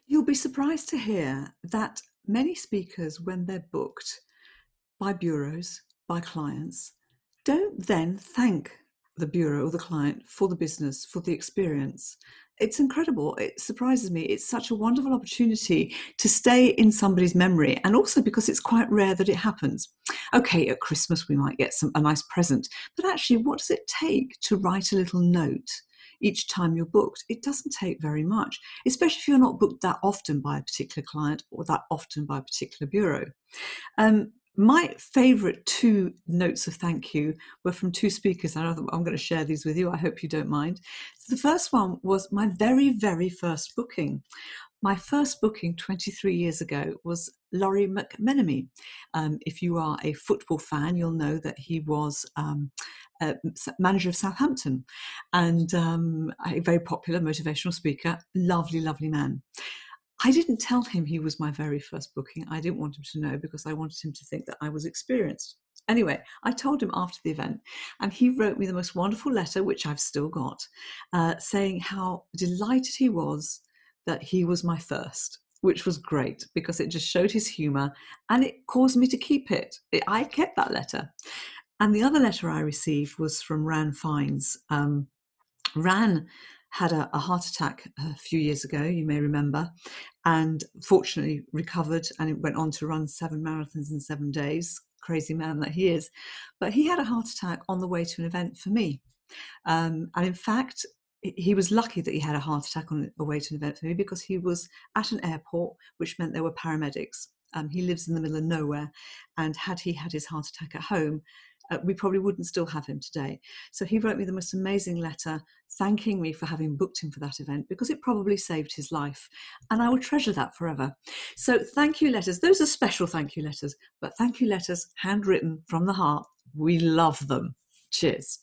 You'll be surprised to hear that many speakers, when they're booked by bureaus, by clients, don't then thank the bureau or the client for the business, for the experience. It's incredible. It surprises me. It's such a wonderful opportunity to stay in somebody's memory, and also because it's quite rare that it happens. Okay, at Christmas we might get a nice present, but actually, what does it take to write a little note each time you're booked? It doesn't take very much, especially if you're not booked that often by a particular client or that often by a particular bureau. My favourite two notes of thank you were from two speakers. I'm going to share these with you. I hope you don't mind. So the first one was my very, very first booking. My first booking 23 years ago was Laurie McMenemy. If you are a football fan, you'll know that he was manager of Southampton and a very popular motivational speaker, lovely, lovely man. I didn't tell him he was my very first booking. I didn't want him to know because I wanted him to think that I was experienced. Anyway, I told him after the event, and he wrote me the most wonderful letter, which I've still got, saying how delighted he was that he was my first, which was great because it just showed his humour and it caused me to keep it. I kept that letter. And the other letter I received was from Ran Fiennes. Ran had a heart attack a few years ago, you may remember, and fortunately recovered and it went on to run 7 marathons in 7 days. Crazy man that he is. But he had a heart attack on the way to an event for me. And in fact, he was lucky that he had a heart attack on the way to an event for me because he was at an airport, which meant there were paramedics. He lives in the middle of nowhere, and had he had his heart attack at home, we probably wouldn't still have him today. So he wrote me the most amazing letter thanking me for having booked him for that event because it probably saved his life. And I will treasure that forever. So thank you letters. Those are special thank you letters, but thank you letters handwritten from the heart. We love them. Cheers.